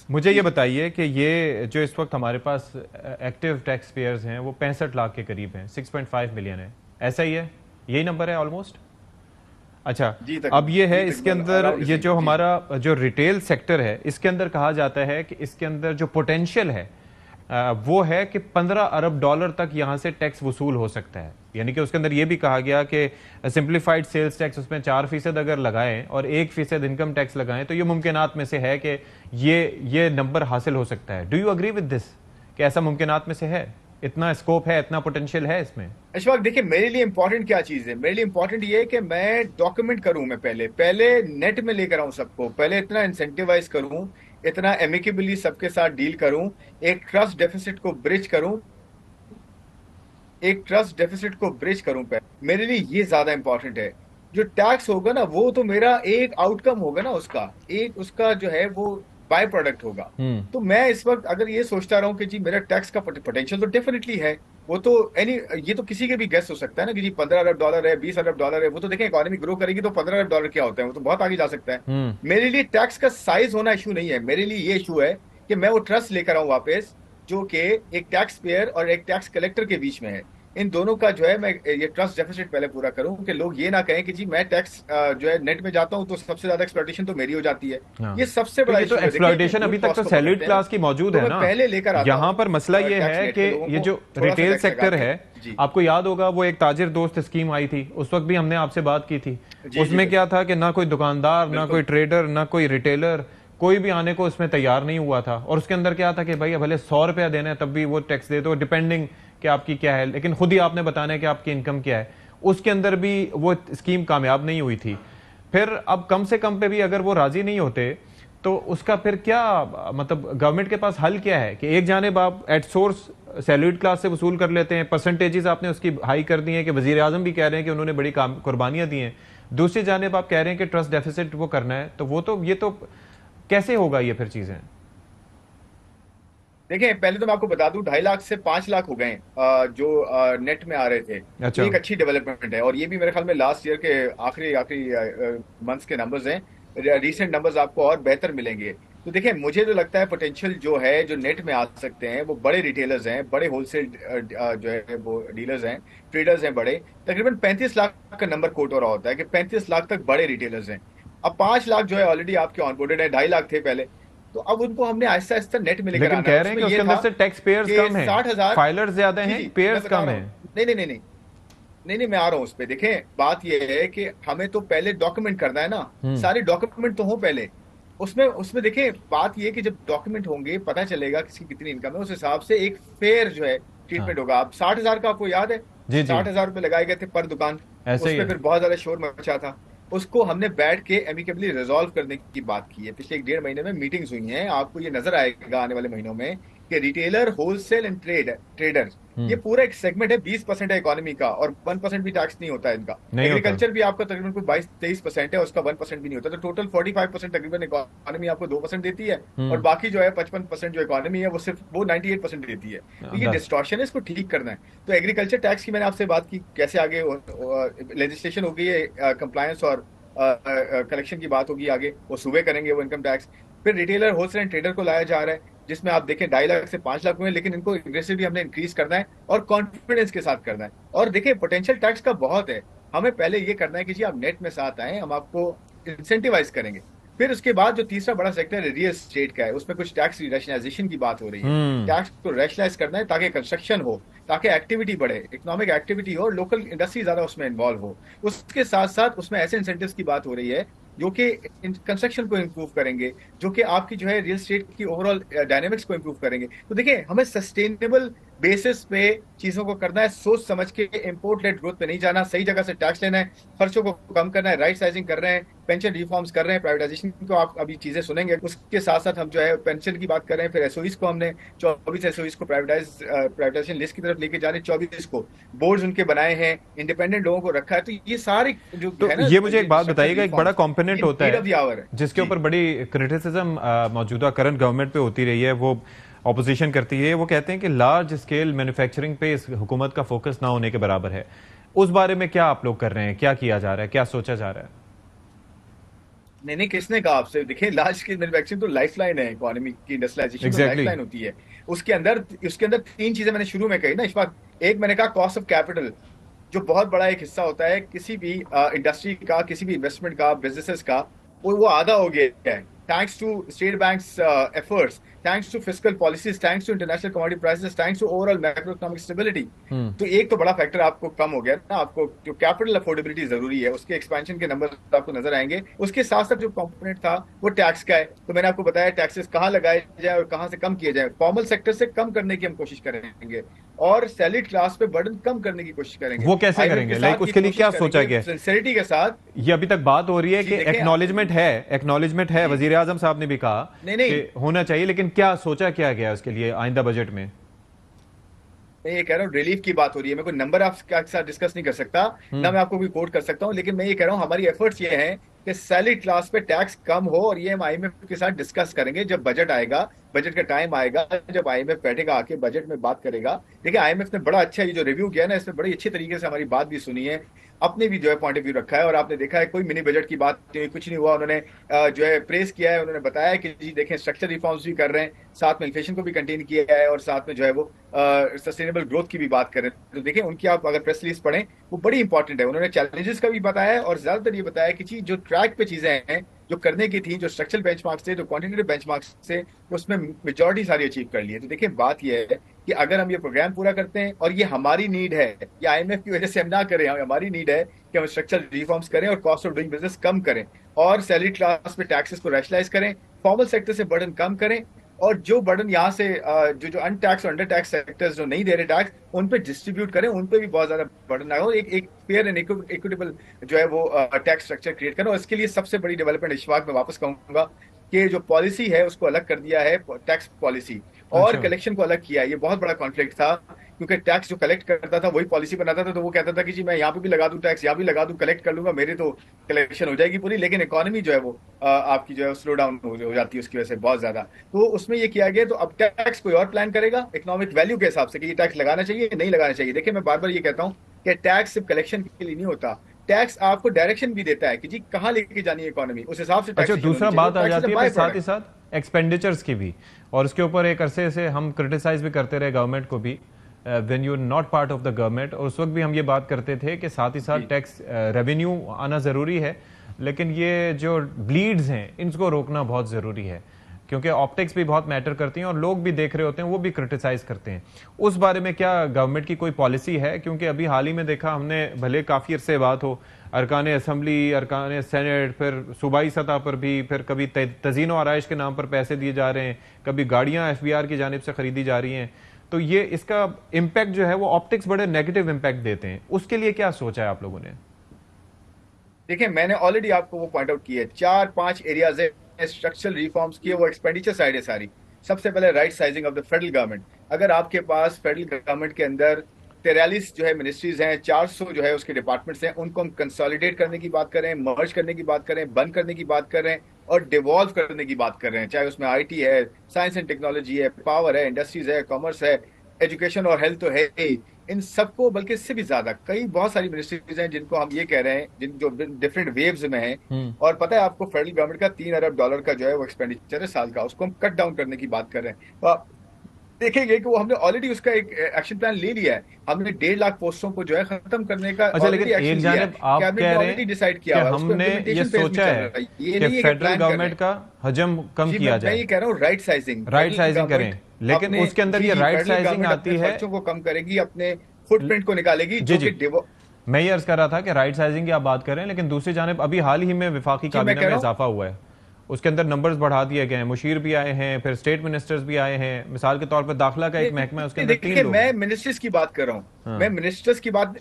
मुझे ये जी बताइए कि ये जो इस वक्त हमारे पास एक्टिव टैक्स पेयर्स हैं वो 65 लाख के करीब हैं, 6.5 मिलियन है, ऐसा ही है? यही नंबर है ऑलमोस्ट। अच्छा, जी अब ये जी है इसके तकरीबन अंदर अराउंड ये सेम। जो जी जी। हमारा जो रिटेल सेक्टर है इसके अंदर कहा जाता है कि इसके अंदर जो पोटेंशियल है वो है कि 15 अरब डॉलर तक यहां से टैक्स वसूल हो सकता है। यानी कि उसके अंदर ये भी कहा गया कि सिंप्लीफाइड सेल्स टैक्स उसमें 4% अगर लगाएं और 1% इनकम टैक्स लगाएं तो ये मुमकिनात में से है कि ये नंबर हासिल हो सकता है। Do you agree with this कि ऐसा मुमकिनात में से है, इतना स्कोप है, इतना पोटेंशियल है इसमें? अशफाक देखिए, मेरे लिए इंपॉर्टेंट क्या चीज है, मेरे लिए इंपॉर्टेंट ये है कि मैं डॉक्यूमेंट करूं, मैं पहले पहले नेट में लेकर आऊं सबको, पहले इतना इंसेंटिवाइज करूं, इतना एमिकेबली सबके साथ डील करूं, एक ट्रस्ट डेफिसिट को ब्रिज करूं, एक ट्रस्ट डेफिसिट को ब्रिज करूं पहले। मेरे लिए ये ज्यादा इंपॉर्टेंट है। जो टैक्स होगा ना वो तो मेरा एक आउटकम होगा ना, उसका एक उसका जो है वो बाय प्रोडक्ट होगा। हम्म। तो मैं इस वक्त अगर ये सोचता रहा हूँ कि जी मेरा टैक्स का पोटेंशियल तो डेफिनेटली है, वो तो एनी, ये तो किसी के भी गेस हो सकता है ना कि जी 15 अरब डॉलर है, 20 अरब डॉलर है, वो तो देखें इकोनॉमी ग्रो करेगी तो 15 अरब डॉलर क्या होता है, वो तो बहुत आगे जा सकता है। हम्म। मेरे लिए टैक्स का साइज होना इशू नहीं है, मेरे लिए ये इशू है कि मैं वो ट्रस्ट लेकर आऊं वापस, जो कि एक टैक्स पेयर और एक टैक्स कलेक्टर के बीच में है। इन दोनों का जो है मैं ये ट्रस्ट डेफिसिट पहले पूरा करूं कि लोग ये ना कहें कि जी मैं टैक्स जो है नेट में जाता हूं तो सबसे ज्यादा एक्सप्लॉइटेशन तो मेरी हो जाती है। हाँ, ये सबसे तो बड़ा ये तो इशू है, देखिए एक्सप्लॉयटेशन ब्रूट अभी तक फॉर्स तो को सैलरीड पकड़ते हैं। क्लास की मौजूद तो है मैं ना। पहले लेकर आता यहां हूं पर मसला ये टैक्स है नेट कि के लोगों ये को, जो थोड़ा सा रिटेल टैक्स लगा सेक्टर के। है, जी आपको याद होगा वो एक ताजिर दोस्त स्कीम आई थी, उस वक्त भी हमने आपसे बात की थी। जी जी उसमें क्या था कि ना कोई दुकानदार, ना कोई बिल्कुल। ट्रेडर, ना कोई रिटेलर, कोई भी आने को उसमें तैयार नहीं हुआ था। और उसके अंदर क्या था कि भाई भले 100 रुपया देना है तब भी वो टैक्स दे दो, डिपेंडिंग कि आपकी क्या है, लेकिन खुद ही आपने बताना है कि आपकी इनकम क्या है। उसके अंदर भी वो स्कीम कामयाब नहीं हुई थी। फिर अब कम से कम पे भी अगर वो राजी नहीं होते तो उसका फिर क्या, मतलब गवर्नमेंट के पास हल क्या है कि एक जानिब आप एट सोर्स सैलरीड क्लास से वसूल कर लेते हैं, परसेंटेजेस आपने उसकी हाई कर दी हैं कि वजीर आजम भी कह रहे हैं कि उन्होंने बड़ी कुर्बानियां दी हैं, दूसरी जानिब आप कह रहे हैं कि ट्रस्ट डेफिसिट वो करना है, तो वो तो ये तो कैसे होगा ये फिर चीजें? देखिए पहले तो मैं आपको बता दूं 2.5 लाख से 5 लाख हो गए जो नेट में आ रहे थे, तो अच्छा। ये एक अच्छी डेवलपमेंट है। और ये भी मेरे ख्याल में लास्ट ईयर के आखिरी आखिरी मंथ्स के नंबर्स हैं। रीसेंट नंबर्स आपको और बेहतर मिलेंगे। तो देखिए मुझे तो लगता है पोटेंशियल जो है, जो नेट में आ सकते हैं वो बड़े रिटेलर्स हैं, बड़े होलसेल जो है वो डीलर्स हैं, ट्रेडर्स हैं बड़े। तकरीबन 35 लाख का नंबर कोट हो रहा होता है कि 35 लाख तक बड़े रिटेलर्स हैं। अब 5 लाख जो है ऑलरेडी आपके ऑनबोर्डेड है, 2.5 लाख थे पहले। तो अब उनको हमने आहिस्ता आहिस्ता नेट में लेकर लेकिन आना है। कह रहे हैं उसमें कि उसके ये अंदर था से टैक्स पेयर्स कि कम हैं, 60,000। फाइलर्स ज्यादा जी हैं, जी मैं पेयर्स बता कम रहा हैं। हूँ, नहीं नहीं नहीं नहीं, नहीं नहीं मैं आ रहा हूँ उस पर। देखें बात ये है कि हमें तो पहले डॉक्यूमेंट करना है ना, हम्म। सारे डॉक्यूमेंट तो हो पहले। उसमें उसमें देखें बात ये है कि जब डॉक्यूमेंट होंगे पता चलेगा किसकी कितनी इनकम है, उस हिसाब से एक फेयर जो है हाँ। ट्रीटमेंट होगा। आप 60,000 का आपको याद है, जी जी। 60,000 रुपये लगाए गए थे पर दुकान। ऐसे उस ही पर है। फिर बहुत ज्यादा शोर मचा था। उसको हमने बैठ के एमिकेबली रिजॉल्व करने की बात की है। पिछले 1 डेढ़ महीने में मीटिंग्स हुई हैं, आपको ये नजर आएगा आने वाले महीनों में कि रिटेलर, होलसेल एंड ट्रेडर, ये हम्म। पूरा एक सेगमेंट है। 20% है इकोनॉमी का और 1% भी टैक्स नहीं होता है इनका। नहीं होता। एग्रीकल्चर भी आपका तकरीबन कोई 22-23% है, उसका 1% भी नहीं होता। तो टोटल 45% तकरीबन इकोनॉमी आपको 2% देती है। और हम्म। बाकी जो है 55% जो इकोनॉमी है वो सिर्फ वो 98% देती है। तो ये अंदाज। डिस्टॉर्शन है, इसको ठीक करना है। तो एग्रीकल्चर टैक्स की मैंने आपसे बात की, कैसे आगे लेजिस्लेशन हो गई है, कंप्लायंस और कलेक्शन की बात होगी आगे, वो सूबे करेंगे वो इनकम टैक्स। फिर रिटेलर, होलसेल एंड ट्रेडर को लाया जा रहा है, जिसमें आप देखें 2.5 लाख से 5 लाख हुए, लेकिन इनको एग्रेसिवली हमने इंक्रीज करना है और कॉन्फिडेंस के साथ करना है। और देखिए पोटेंशियल टैक्स का बहुत है। हमें पहले ये करना है कि जी आप नेट में साथ आए, हम आपको इंसेंटिवाइज करेंगे। फिर उसके बाद जो तीसरा बड़ा सेक्टर है रियल एस्टेट का है, उसमें कुछ टैक्स रैशनलाइजेशन की बात हो रही है। हम्म। टैक्स को रैशनलाइज करना है ताकि कंस्ट्रक्शन हो, ताकि एक्टिविटी बढ़े, इकोनॉमिक एक्टिविटी हो, लोकल इंडस्ट्री ज्यादा उसमें इन्वॉल्व हो। उसके साथ साथ उसमें ऐसे इंसेंटिव्स की बात हो रही है जो कि कंस्ट्रक्शन को इंप्रूव करेंगे, जो कि आपकी जो है रियल एस्टेट की ओवरऑल डायनेमिक्स को इंप्रूव करेंगे। तो देखिए हमें सस्टेनेबल बेसिस पे चीजों को करना है, सोच समझ के, इम्पोर्ट लेड ग्रोथ पे नहीं जाना, सही जगह से टैक्स लेना है, खर्चों को कम करना है, राइट साइजिंग कर रहे हैं, पेंशन रिफॉर्म्स कर रहे हैं, प्राइवेटाइजेशन को आप अभी चीजें सुनेंगे। उसके साथ साथ हम जो है पेंशन की बात कर रहे हैं। फिर एसओईस को हमने 24 एसओईस को प्राइवेटाइजेशन लिस्ट की तरफ लेके जा रहे हैं, 24 को बोर्ड उनके बनाए हैं, इंडिपेंडेंट लोगों को रखा है। तो ये सारे जो तो है ना ये मुझे एक ये बात स्ट्रक्चरल बताइएगा, एक बड़ा रिफॉर्म्स, ये कंपोनेंट होता नीड है ऑफ द आवर है। जिसके जी ऊपर बड़ी क्रिटिसिज्म मौजूदा करंट गवर्नमेंट पे होती रही है, वो ऑपोजिशन करती है, वो कहते हैं कि लार्ज स्केल मैन्युफैक्चरिंग पे इस हुकूमत का फोकस ना होने के बराबर है। उस बारे में क्या आप लोग कर रहे हैं, क्या किया जा रहा है, क्या सोचा जा रहा है? नहीं नहीं, किसने कहा आपसे? देखिए, लार्ज स्केल मैन्युफैक्चरिंग तो लाइफलाइन है इकोनॉमी की, इंडस्ट्रियलाइजेशन तो एग्जैक्टली लाइफलाइन होती है। उसके अंदर तीन चीजें मैंने शुरू में कही ना इस बात। एक मैंने कहा कॉस्ट ऑफ कैपिटल, जो बहुत बड़ा एक हिस्सा होता है किसी भी इंडस्ट्री का, किसी भी इन्वेस्टमेंट का, बिजनेसेस का, वो आधा हो गया है, thanks to state banks efforts, thanks to fiscal policies, thanks to international commodity prices, thanks to overall macro economic stability. Hmm. तो एक तो बड़ा फैक्टर आपको कम हो गया ना। आपको जो कैपिटल अफोर्डेबिलिटी जरूरी है, उसके एक्सपेंशन के नंबर आपको नजर आएंगे। उसके साथ साथ जो कंपोनेंट था वो टैक्स का है। तो मैंने आपको बताया टैक्सेस कहाँ लगाए जाए और कहाँ से कम किए जाए। फॉर्मल सेक्टर से कम करने की हम कोशिश करेंगे और सैलरीड क्लास पे बर्डन कम करने की कोशिश करेंगे। वो कैसे आईएमएफ के करेंगे, लाइक साथ ये उसके लिए कोशिश क्या सोचा करेंगे गया है? सिंसेरिटी के साथ। ये अभी तक बात हो रही है जी कि देखें एक्नॉलेजमेंट है, जी वजीर आजम साहब ने भी कहा नहीं कि नहीं, होना चाहिए, लेकिन क्या सोचा क्या गया उसके लिए आइंदा बजट में? मैं ये कह रहा हूँ रिलीफ की बात हो रही है। मैं कोई नंबर आपके साथ डिस्कस नहीं कर सकता, ना हम्म। मैं आपको कोई कोट कर सकता हूँ, लेकिन मैं ये कह रहा हूँ हमारी एफर्ट्स ये हैं कि सैलरी क्लास पे टैक्स कम हो। और ये हम आईएमएफ के साथ डिस्कस करेंगे जब बजट आएगा, बजट का टाइम आएगा, जब आईएमएफ बैठेगा आके बजट में बात करेगा। देखिए, आईएमएफ ने बड़ा अच्छा ये जो रिव्यू किया है ना, इसमें बड़ी अच्छी तरीके से हमारी बात भी सुनी है, अपने भी जो है पॉइंट ऑफ व्यू रखा है। और आपने देखा है कोई मिनी बजट की बात नहीं हुई, कुछ नहीं हुआ। उन्होंने जो है प्रेस किया है, उन्होंने बताया कि जी देखें स्ट्रक्चर रिफॉर्म्स भी कर रहे हैं, साथ में इन्फ्लेशन को भी कंटेन किया है, और साथ में जो है वो सस्टेनेबल ग्रोथ की भी बात कर रहे हैं। तो देखिए, उनकी आप अगर प्रेस रिलीज पढ़ें वो बड़ी इंपॉर्टेंट है। उन्होंने चैलेंजेस का भी बताया और ज्यादातर ये बताया कि जी जो ट्रैक पे चीजें हैं जो करने की थी, जो स्ट्रक्चरल बेंचमार्क से, जो क्वांटिटेटिव बेंचमार्क से, उसमें मेजॉरिटी सारी अचीव कर ली है। तो देखिए, बात यह है कि अगर हम ये प्रोग्राम पूरा करते हैं, और ये हमारी नीड है, ये आईएमएफ की वजह से हम ना करें, हमारी नीड है कि हम स्ट्रक्चरल रिफॉर्म्स करें और कॉस्ट ऑफ डूइंग बिजनेस कम करें, और सैलरी क्लास पे टैक्सेस को रैशनलाइज करें, फॉर्मल सेक्टर से बर्डन कम करें, और जो बर्डन यहाँ से जो जो अनटैक्स और अंडर टैक्स सेक्टर्स जो नहीं दे रहे टैक्स, उन पे डिस्ट्रीब्यूट करें, उन पे भी बहुत ज्यादा बर्डन आए, और एक एक फेयर एंड इक्विटेबल जो है वो टैक्स स्ट्रक्चर क्रिएट करें। और इसके लिए सबसे बड़ी डेवलपमेंट इशफाक में वापस कहूंगा कि जो पॉलिसी है उसको अलग कर दिया है, टैक्स पॉलिसी और अच्छा। कलेक्शन को अलग किया है। ये बहुत बड़ा कॉन्फ्लिक्ट था, क्योंकि टैक्स जो कलेक्ट करता था वही पॉलिसी बनाता था। तो वो कहता था कि जी मैं यहाँ पे भी लगा दूं टैक्स, यहाँ भी लगा दूं, कलेक्ट कर लूंगा, मेरी तो कलेक्शन हो जाएगी पूरी, लेकिन इकोनॉमी जो है वो आपकी जो है स्लो डाउन हो जाती है उसकी वजह से बहुत ज्यादा। तो उसमें ये किया गया। तो अब टैक्स कोई और प्लान करेगा इकोनॉमिक वैल्यू के हिसाब से कि ये टैक्स लगाना चाहिए नहीं लगाना चाहिए। देखिए, मैं बार बार ये कहता हूँ कि टैक्स सिर्फ कलेक्शन के लिए नहीं होता, टैक्स आपको डायरेक्शन भी देता है कि जी कहाँ लेके जानी है इकोनॉमी, उस हिसाब से अच्छा, टैक्सेशन होनी दूसरा चाहिए। बात आ टैक्स इज जाती अ है बाय फिर साथ ही प्रोडक्ट। साथ एक्सपेंडिचर्स की भी, और उसके ऊपर एक अरसे से हम क्रिटिसाइज भी करते रहे गवर्नमेंट को भी, when you not part of the government, और उस वक्त भी हम ये बात करते थे कि साथ ही साथ जी टैक्स रेवेन्यू आना ज़रूरी है, लेकिन ये जो ब्लीड्स हैं इनको रोकना बहुत ज़रूरी है, क्योंकि ऑप्टिक्स भी बहुत मैटर करती हैं और लोग भी देख रहे होते हैं, वो भी क्रिटिसाइज करते हैं। उस बारे में क्या गवर्नमेंट की कोई पॉलिसी है? क्योंकि अभी हाल ही में देखा हमने, भले काफ़ी अरसे बात हो, अरकान असम्बली, अरकान सेनेट, फिर सूबाई सतह पर भी, फिर कभी तजीन व आराइश के नाम पर पैसे दिए जा रहे हैं, कभी गाड़ियां एफबीआर की जानिब से खरीदी जा रही हैं। तो ये इसका इम्पैक्ट जो है वो ऑप्टिक्स बड़े नेगेटिव इम्पैक्ट देते हैं। उसके लिए क्या सोचा है आप लोगों ने? देखिए, मैंने ऑलरेडी आपको वो पॉइंट आउट किया है, चार पांच एरियाज है स्ट्रक्चरल रिफॉर्म्स की, वो एक्सपेंडिचर साइड है सारी। सबसे पहले right sizing of the federal government. अगर आपके पास फेडरल गवर्नमेंट के अंदर 43 जो है मिनिस्ट्रीज हैं, 400 जो है उसके डिपार्टमेंट्स हैं, उनको हम कंसोलिडेट करने की बात करें, मर्ज करने की बात करें, बंद करने की बात कर रहे हैं, और डिवॉल्व करने की बात कर रहे हैं, चाहे उसमें आईटी है, साइंस एंड टेक्नोलॉजी है, पावर है, इंडस्ट्रीज है, कॉमर्स है, एजुकेशन और हेल्थ तो है ही। इन सबको, बल्कि इससे भी ज्यादा कई बहुत सारी मिनिस्ट्रीज हैं जिनको हम ये कह रहे हैं, जिन जो डिफरेंट वेव्स में हैं। हम्म। और पता है आपको, फेडरल गवर्नमेंट का $3 अरब का जो है वो एक्सपेंडिचर है साल का, उसको हम कट डाउन करने की बात कर रहे हैं। तो आप देखेंगे कि वो हमने ऑलरेडी उसका एक एक्शन प्लान ले लिया है। हमने 1.5 लाख पोस्टों को जो है खत्म करने का अच्छा, लेकिन ऑलरेडी एक्शन एक लिया है। जानिब आप कैबिनेट कह ने रहे ऑलरेडी हैं डिसाइड कि किया हुआ है, उसको हमने ये इम्प्लीमेंटेशन फेज में सोचा चल है रहा है, ये कि नहीं है कि फेडरल प्लान कर रहे गवर्नमेंट हैं। का हजम कम जी किया मैं जाए, ये कह रहा हूँ right sizing, right federal sizing करें, गवर्नमेंट लेकिन अपने उसके अंदर जी ये जी राइट फेडरल साइजिंग गवर्नमेंट अपने आती है। खर्चों को कम करेगी, अपने फुटप्रिंट को निकालेगी, जी जो जी, कि मैं ये अर्ज कर रहा था कि राइट साइजिंग की आप बात करें, लेकिन दूसरी जानिब अभी हाल ही में विफाकी जी मैं काबीना कह में रहा हूँ। इजाफा हुआ है, उसके अंदर नंबर्स बढ़ा दिए गए हैं, मुशीर भी आए हैं, फिर स्टेट मिनिस्टर्स भी आए हैं। मिसाल के तौर पर दाखिला का एक महकमा है, उसके नहीं अंदर 3 देखिए, लोग मैं हैं। मिनिस्टर्स की बात कर रहा हूँ, मैं हाँ। मिनिस्टर्स की बात।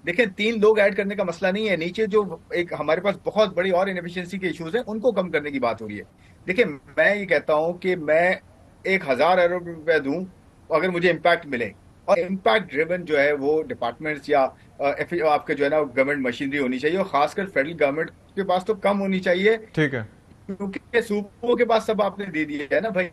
देखिए, 3 लोग ऐड करने का मसला नहीं है, नीचे जो एक हमारे पास बहुत बड़ी और इनएफिशिएंसी के इश्यूज हैं उनको कम करने की बात हो रही है। देखिए, मैं ये कहता हूं कि मैं 1,000 अरब रुपए दूं अगर मुझे इम्पैक्ट मिले, और इम्पैक्ट ड्रिवन जो है वो डिपार्टमेंट्स या आपके जो है ना गवर्नमेंट मशीनरी होनी चाहिए, और खासकर फेडरल गवर्नमेंट के पास तो कम होनी चाहिए, ठीक है। क्योंकि सूबों के पास सब आपने दे दिया है ना भाई,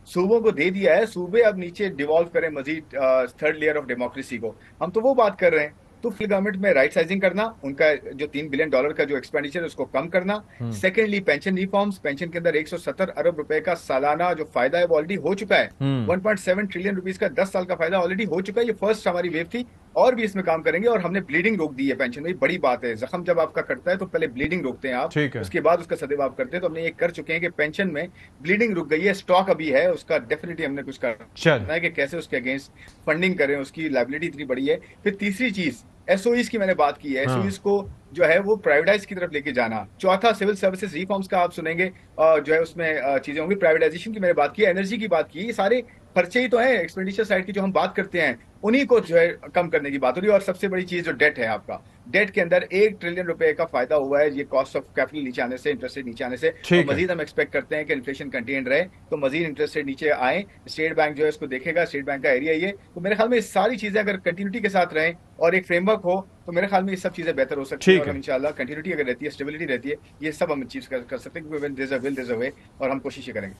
सूबों को दे दिया है, सूबे अब नीचे डिवॉल्व करें मजीद थर्ड लेयर ऑफ डेमोक्रेसी को। हम तो वो बात कर रहे हैं। तो फिर गवर्नमेंट में राइट साइजिंग करना, उनका जो $3 बिलियन का जो एक्सपेंडिचर है उसको कम करना। सेकेंडली पेंशन रिफॉर्म्स, पेंशन के अंदर 170 अरब रुपए का सालाना जो फायदा है वो ऑलरेडी हो चुका है। 1.7 ट्रिलियन रुपीज का 10 साल का फायदा ऑलरेडी हो चुका है। ये फर्स्ट हमारी वेव थी, और भी इसमें काम करेंगे। और हमने ब्लीडिंग रोक दी है पेंशन में, बड़ी बात है। जख्म जब आपका कटता है तो पहले ब्लीडिंग रोकते हैं आप, उसके बाद उसका सदैव आप करते हैं। तो हमने ये कर चुके हैं कि पेंशन में ब्लीडिंग रुक गई है। स्टॉक अभी है उसका, डेफिनेटली हमने कुछ करना है कि कैसे उसके अगेंस्ट फंडिंग करें, उसकी लाइबिलिटी इतनी बड़ी है। फिर तीसरी चीज एसओईस की मैंने बात की है, एसओईस को जो है वो प्राइवेटाइज की तरफ लेके जाना। चौथा सिविल सर्विसेज रिफॉर्म्स का आप सुनेंगे, जो है उसमें चीजें होंगी। प्राइवेटाइजेशन की मैंने बात की, एनर्जी की बात की। ये सारे खर्चे ही तो हैं एक्सपेंडिचर साइड की जो हम बात करते हैं, उन्हीं को जो है कम करने की बात हो रही है। और सबसे बड़ी चीज जो डेट है आपका, डेट के अंदर 1 ट्रिलियन रुपए का फायदा हुआ है ये कॉस्ट ऑफ कैपिटल नीचे आने से, इंटरेस्ट रेट नीचे आने से। तो मजीद हम एक्सपेक्ट करते हैं कि इन्फ्लेशन कंटेन रहे, तो मजीद इंटरेस्ट रेट नीचे आए। स्टेट बैंक जो है इसको देखेगा, स्टेट बैंक का एरिया ये। तो मेरे ख्याल में सारी चीजें अगर कंटिन्यूटी के साथ रहें और एक फ्रेमवर्क हो, तो मेरे ख्याल में ये सब चीजें बेहतर हो सकती है। और इंशाल्लाह कंटिन्यूटी अगर रहती है, स्टेबिलिटी रहती है, ये सब हम अचीव कर सकते हैं, क्योंकि when there is a will there is a way, और हम कोशिश करेंगे।